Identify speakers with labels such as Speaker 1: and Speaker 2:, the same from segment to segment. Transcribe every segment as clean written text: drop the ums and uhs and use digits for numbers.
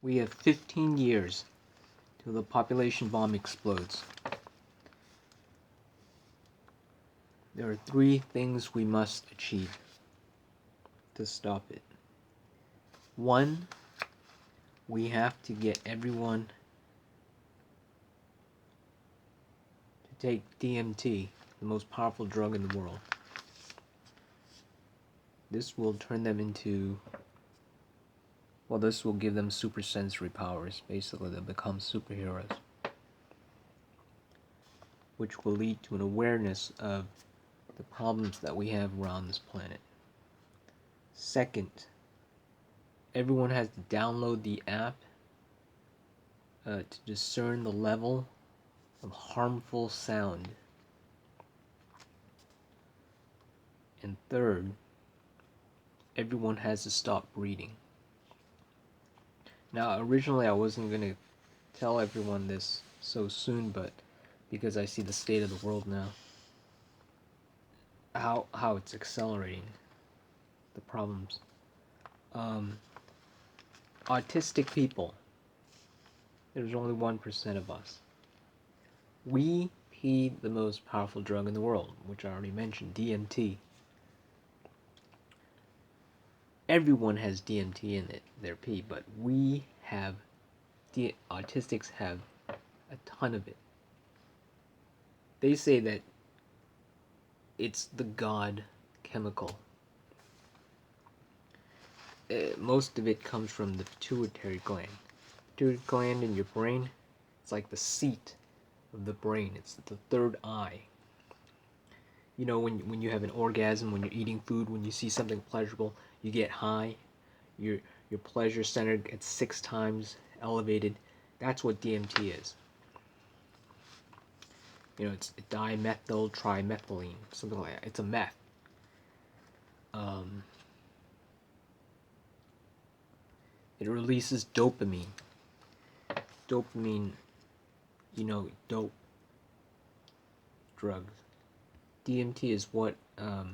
Speaker 1: We have 15 years till the population bomb explodes. There are 3 things we must achieve to stop it. 1, we have to get everyone to take DMT, the most powerful drug in the world. This will turn them into, this will give them super sensory powers. Basically, they'll become superheroes, which will lead to an awareness of the problems that we have around this planet. Second, everyone has to download the app to discern the level of harmful sound. And third, everyone has to stop breeding. Now, originally I wasn't going to tell everyone this so soon, but because I see the state of the world now, how it's accelerating, the problems. Autistic people, there's only 1% of us. We pee the most powerful drug in the world, which I already mentioned, DMT. Everyone has DMT in their pee, but autistics have a ton of it. They say that it's the god chemical. Most of it comes from the pituitary gland. Pituitary gland in your brain, it's like the seat of the brain. It's the third eye. You know, when you have an orgasm, when you're eating food, when you see something pleasurable, you get high. Your pleasure center gets 6 times elevated. That's what DMT is. You know, it's dimethyl trimethylene, something like that. It's a meth. It releases dopamine. Dopamine, you know, dope drugs. DMT is what, how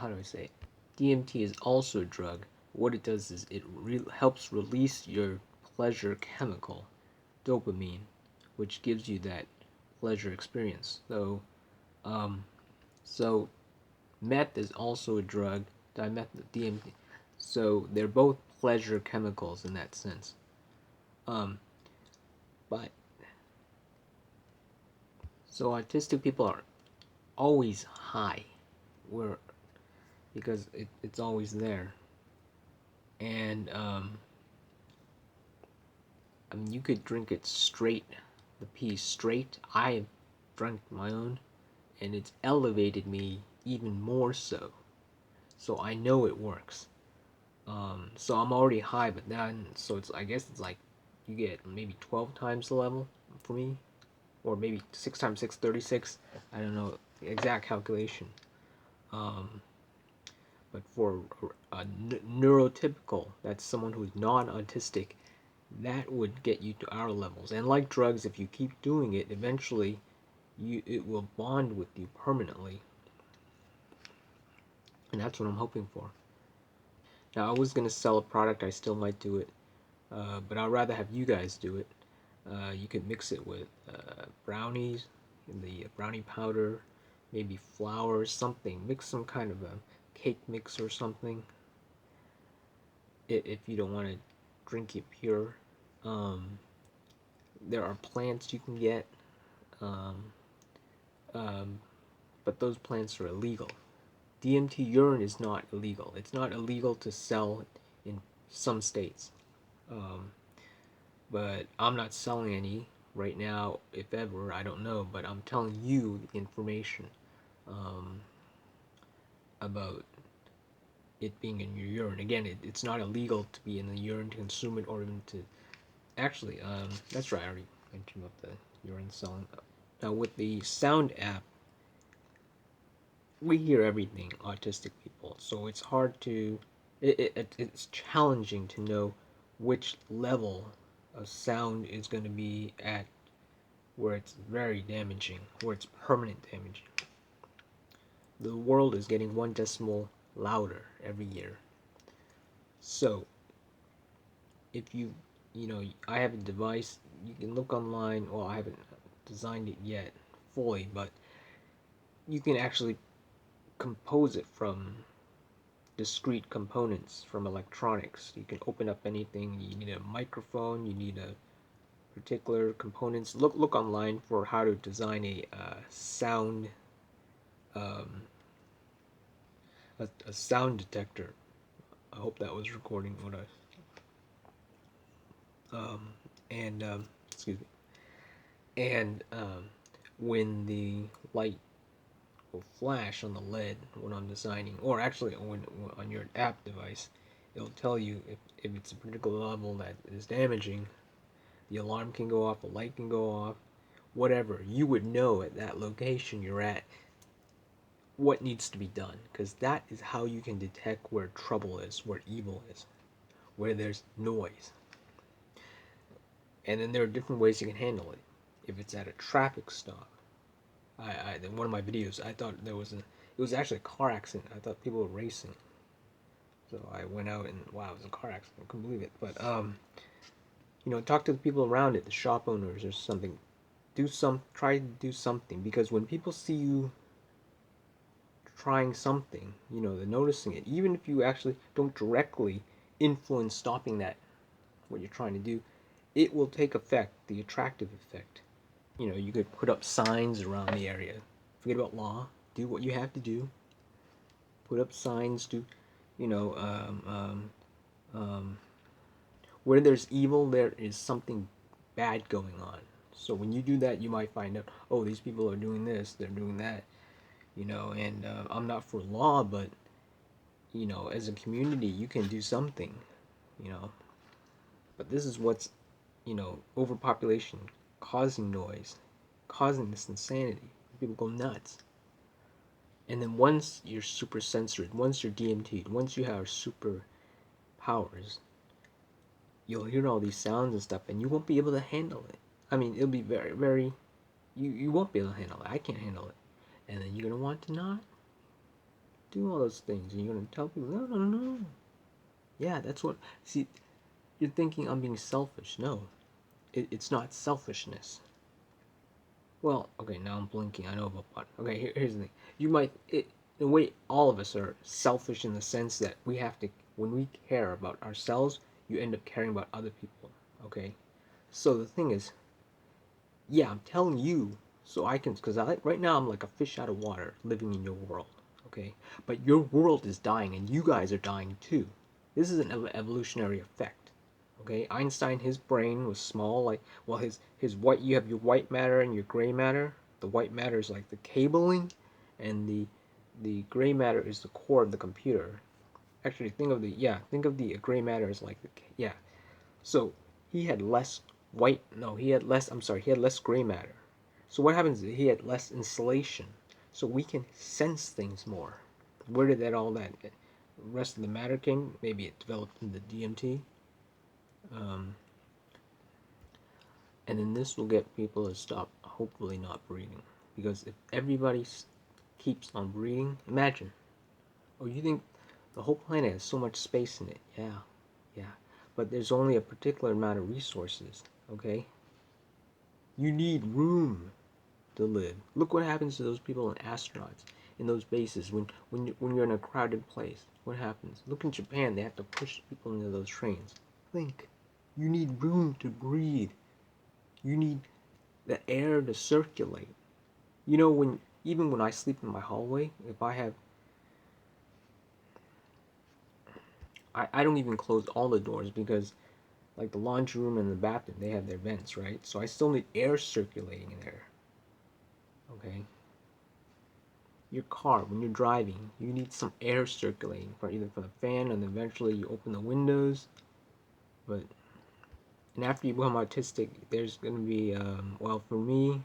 Speaker 1: do I say it? DMT is also a drug. What it does is it helps release your pleasure chemical, dopamine, which gives you that pleasure experience. So meth is also a drug, dimethyl DMT. So they're both pleasure chemicals in that sense. But so autistic people are always high, because it's always there. And I mean, you could drink it straight, the pee straight. I have drunk my own, and it's elevated me even more so. So I know it works. So I'm already high, but then, so I guess it's like you get maybe 12 times the level for me, or maybe 6 times 6, 36. I don't know the exact calculation. But for a neurotypical, that's someone who's non-autistic, that would get you to our levels. And like drugs, if you keep doing it, eventually it will bond with you permanently. And that's what I'm hoping for. Now, I was going to sell a product, I still might do it, but I'd rather have you guys do it. You could mix it with brownies, the brownie powder, maybe flour, something. Mix some kind of a cake mix or something, if you don't want to drink it pure. There are plants you can get, but those plants are illegal. DMT urine is not illegal. It's not illegal to sell in some states. But I'm not selling any right now, if ever, I don't know, but I'm telling you the information about it being in your urine. Again, it's not illegal to be in the urine, to consume it, or even to... Actually, that's right, I already mentioned about the urine selling. Now, with the sound app, we hear everything, autistic people, so it's hard to... It's challenging to know which level of sound is going to be at where it's very damaging, where it's permanent damaging. The world is getting 1 decimal louder every year. So if you know, I have a device, you can look online. Well, I haven't designed it yet fully, but you can actually compose it from discrete components from electronics. You can open up anything. You need a microphone, you need a particular components. Look online for how to design a sound um, a sound detector. I hope that was recording what I and excuse me. And when the light will flash on the LED when I'm designing, or actually when on your app device, it'll tell you if it's a particular level that is damaging. The alarm can go off, the light can go off, whatever. You would know at that location you're at what needs to be done, because that is how you can detect where trouble is, where evil is, where there's noise. And then there are different ways you can handle it. If it's at a traffic stop, in one of my videos, I thought it was actually a car accident. I thought people were racing. So I went out and wow, it was a car accident. I couldn't believe it. But talk to the people around it, the shop owners or something. Try to do something, because when people see you trying something, they're noticing it. Even if you actually don't directly influence stopping that, what you're trying to do, it will take effect, the attractive effect. You could put up signs around the area. Forget about law. Do what you have to do. Put up signs. Do, you know, where there's evil, there is something bad going on. So when you do that, you might find out, oh, these people are doing this, they're doing that, and I'm not for law, but, as a community, you can do something, you know. But this is what's, overpopulation, causing noise, causing this insanity. People go nuts. And then once you're super censored, once you're DMT'd, once you have super powers, you'll hear all these sounds and stuff, and you won't be able to handle it. I mean, it'll be very, very, you won't be able to handle it. I can't handle it. And then you're going to want to not do all those things. And you're going to tell people, no, no, no. Yeah, that's what, see, you're thinking I'm being selfish. No, it's not selfishness. Well, okay, now I'm blinking. I know about what. Okay, here's the thing. You might, in a way, all of us are selfish in the sense that we have to, when we care about ourselves, you end up caring about other people. Okay? So the thing is, yeah, I'm telling you so I can, because right now I'm like a fish out of water living in your world. Okay? But your world is dying and you guys are dying too. This is an evolutionary effect. Okay, Einstein, his brain was small, like, well, his white, you have your white matter and your gray matter. The white matter is like the cabling, and the gray matter is the core of the computer. Actually, think of the gray matter as like yeah. So he had less white, no, he had less. I'm sorry, he had less gray matter. So what happens is he had less insulation, so we can sense things more. Where did that rest of the matter came? Maybe it developed in the DMT. And then this will get people to stop, hopefully, not breathing. Because if everybody keeps on breathing, imagine. Oh, you think the whole planet has so much space in it? Yeah, yeah. But there's only a particular amount of resources, okay? You need room to live. Look what happens to those people and astronauts in those bases when you're in a crowded place. What happens? Look in Japan, they have to push people into those trains. Think. You need room to breathe. You need the air to circulate. Even when I sleep in my hallway, if I don't even close all the doors, because like the laundry room and the bathroom, they have their vents, right? So I still need air circulating in there. Okay? Your car, when you're driving, you need some air circulating, either from the fan, and eventually you open the windows. And after you become autistic, there's going to be, well, for me,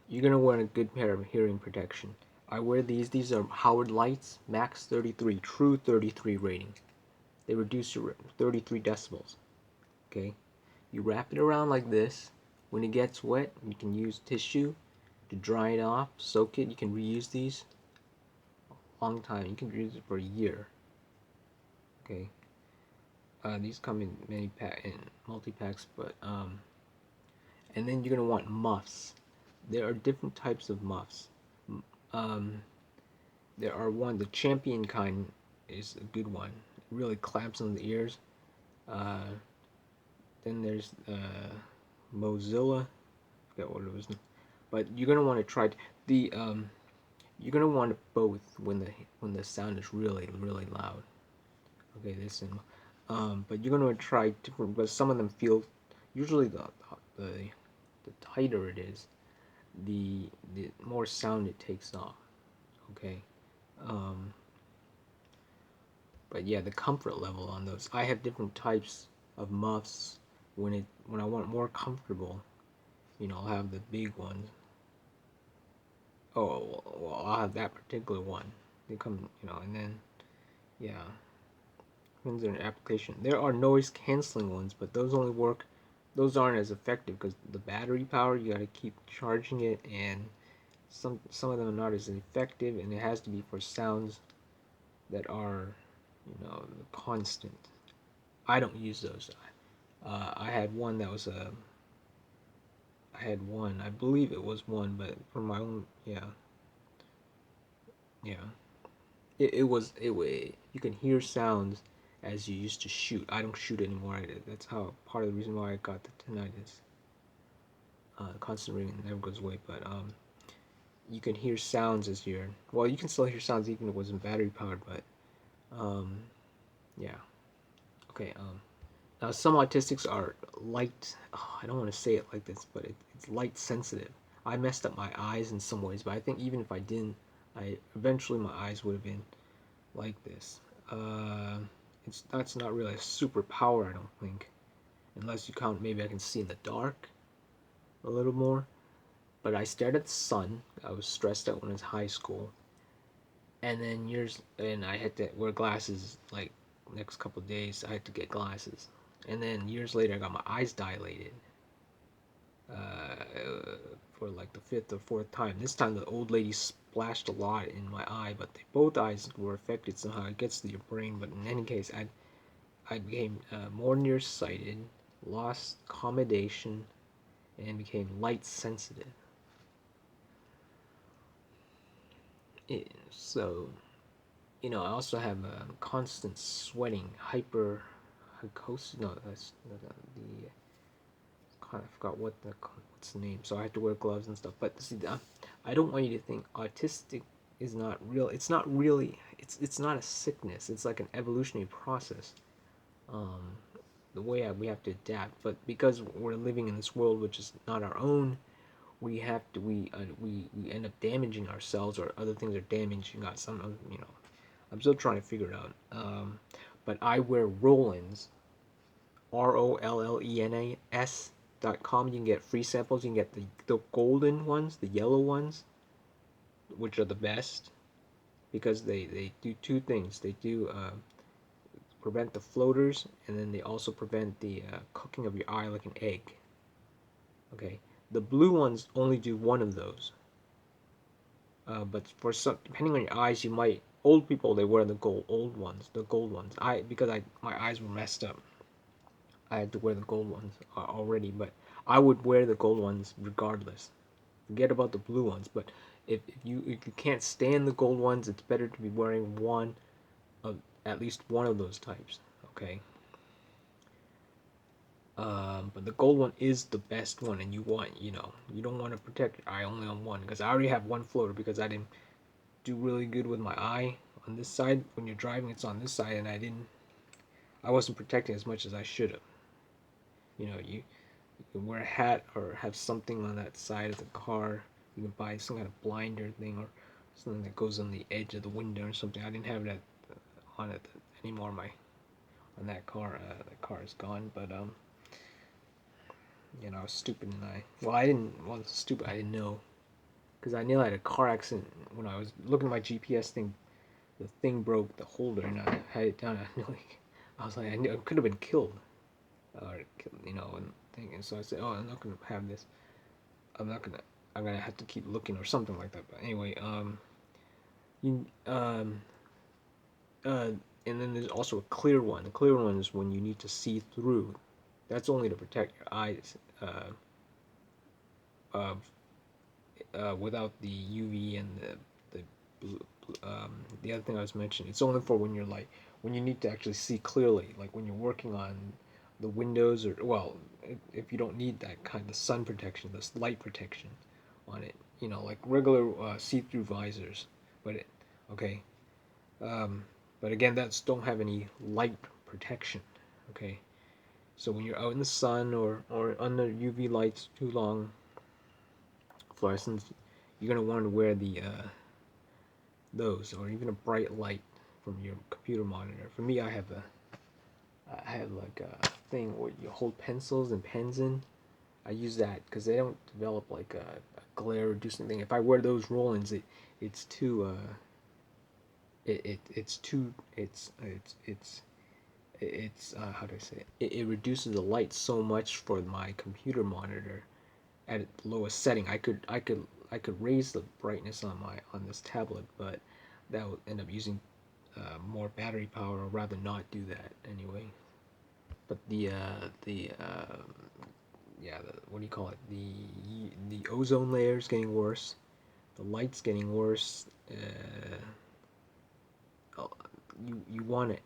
Speaker 1: you're going to wear a good pair of hearing protection. I wear these. These are Howard Lights, max 33, true 33 rating. They reduce your 33 decibels. Okay? You wrap it around like this. When it gets wet, you can use tissue to dry it off, soak it. You can reuse these a long time. You can reuse it for a year. Okay? These come in multi-packs, but and then you're gonna want MUFFS. There are different types of MUFFS. Um, there are the champion kind is a good one. It really claps on the ears. Uh, then there's Mozilla. I forget what it was, but you're gonna want to try the you're gonna want both when the sound is really loud. Okay, this and but you're gonna try different. But some of them feel usually the the tighter it is, the more sound it takes off. Okay, um, but yeah, the comfort level on those. I have different types of muffs. When I want more comfortable, I'll have the big ones. Oh, well, I'll have that particular one. They come, and then yeah, depends on your application. There are noise canceling ones, but those only work. Those aren't as effective because the battery power, you got to keep charging it, and some of them are not as effective, and it has to be for sounds that are, constant. I don't use those. I had one that was a. I had one. I believe it was one, but for my own, yeah, yeah. You can hear sounds as you used to shoot. I don't shoot anymore. That's how part of the reason why I got the tinnitus. Constant ringing never goes away, but you can hear sounds as you're. Well, you can still hear sounds even if it wasn't battery powered, but um, yeah. Okay. Now some autistics are light. Oh, I don't want to say it like this, but it's light sensitive. I messed up my eyes in some ways, but I think even if I didn't, I eventually my eyes would have been like this. That's not really a superpower, I don't think, unless you count maybe I can see in the dark a little more. But I stared at the sun. I was stressed out when I was high school, and then and I had to wear glasses like next couple of days. I had to get glasses, and then years later I got my eyes dilated uh, for like the fifth or fourth time. This time the old lady splashed a lot in my eye, but both eyes were affected somehow. It gets to your brain, but in any case, I became more nearsighted, lost accommodation, and became light sensitive. So, I also have constant sweating, hyperhidrosis. No, that's the I forgot what's the name. So I have to wear gloves and stuff. But see, I don't want you to think autistic is not real. It's not really. It's not a sickness. It's like an evolutionary process. Um, the way we have to adapt. But because we're living in this world which is not our own, we end up damaging ourselves, or other things are damaging us. I'm still trying to figure it out. But I wear Rollens, ROLLENAS.com. You can get free samples. You can get the golden ones, the yellow ones, which are the best because they do two things. They do prevent the floaters, and then they also prevent the cooking of your eye like an egg. Okay, the blue ones only do one of those. But for some, depending on your eyes, you might. Old people, they wear the gold ones. My eyes were messed up. I had to wear the gold ones already, but I would wear the gold ones regardless. Forget about the blue ones. But if you can't stand the gold ones, it's better to be wearing one of at least one of those types. Okay. But the gold one is the best one, and you don't want to protect your eye only on one, because I already have one floater because I didn't do really good with my eye on this side. When you're driving, it's on this side, and I wasn't protecting as much as I should have. You can wear a hat or have something on that side of the car. You can buy some kind of blinder thing or something that goes on the edge of the window or something. I didn't have that on it anymore. On that car, that car is gone. But I was stupid, and I didn't. Well, stupid. I didn't know, because I nearly had a car accident when I was looking at my GPS thing. The thing broke the holder, and I had it down. I was like, I knew I could have been killed, or and thinking. So I said, oh, I'm not gonna have this. I'm not gonna. I'm gonna have to keep looking or something like that. But anyway, you uh, and then there's also a clear one. The clear one is when you need to see through. That's only to protect your eyes uh, without the UV and the blue, the other thing I was mentioning. It's only for when you're like when you need to actually see clearly, like when you're working on the windows, or well, if you don't need that kind of sun protection, this light protection on it, you know, like regular see-through visors. But okay, but again, that's don't have any light protection. Okay, so when you're out in the sun or under UV lights too long, fluorescence, you're gonna want to wear the those, or even a bright light from your computer monitor. For me, I have like a thing where you hold pencils and pens in. I use that because they don't develop like a glare reducing thing. If I wear those Rollens, it's too it's too it's how do I say it? It reduces the light so much for my computer monitor at its lowest setting. I could raise the brightness on this tablet, but that would end up using more battery power, or rather not do that anyway. But yeah, what do you call it? The ozone layer is getting worse. The light's getting worse. Oh, you want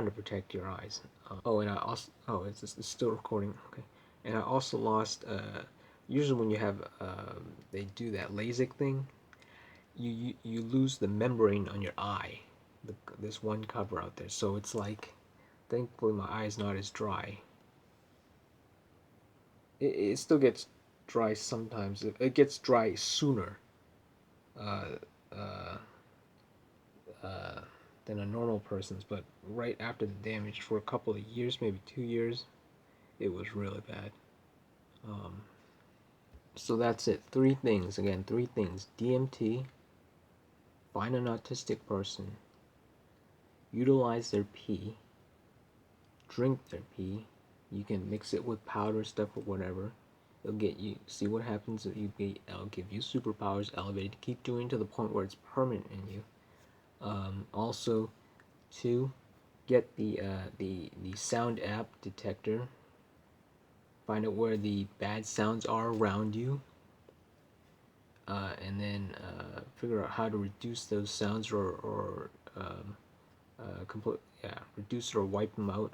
Speaker 1: to protect your eyes. Oh, and I also it's still recording. Okay, and I also lost. Usually when you have they do that LASIK thing, you lose the membrane on your eye. This one cover out there, so it's like, thankfully my eye is not as dry. It still gets dry sometimes. It gets dry sooner uh, uh, uh, than a normal person's, but right after the damage, for a couple of years, maybe 2 years, it was really bad. Um, so that's it. Three things. Again, three things. DMT, find an autistic person, utilize their pee, drink their pee. You can mix it with powder stuff or whatever. It'll get you, see what happens. It'll give you superpowers, elevated. Keep doing to the point where it's permanent in you. Also, two, get the sound app detector. Find out where the bad sounds are around you, and then figure out how to reduce those sounds, or reduce or wipe them out.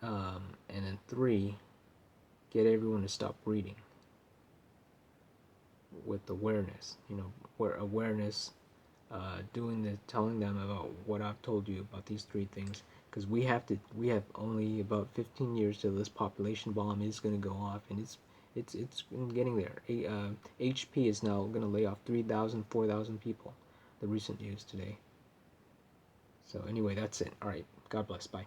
Speaker 1: And then three, get everyone to stop reading with awareness. You know, where awareness, telling them about what I've told you about these three things, because we have only about 15 years till this population bomb is going to go off, and it's getting there. HP is now going to lay off 3,000, 4,000 people. The recent news today. So anyway, that's it. All right. God bless. Bye.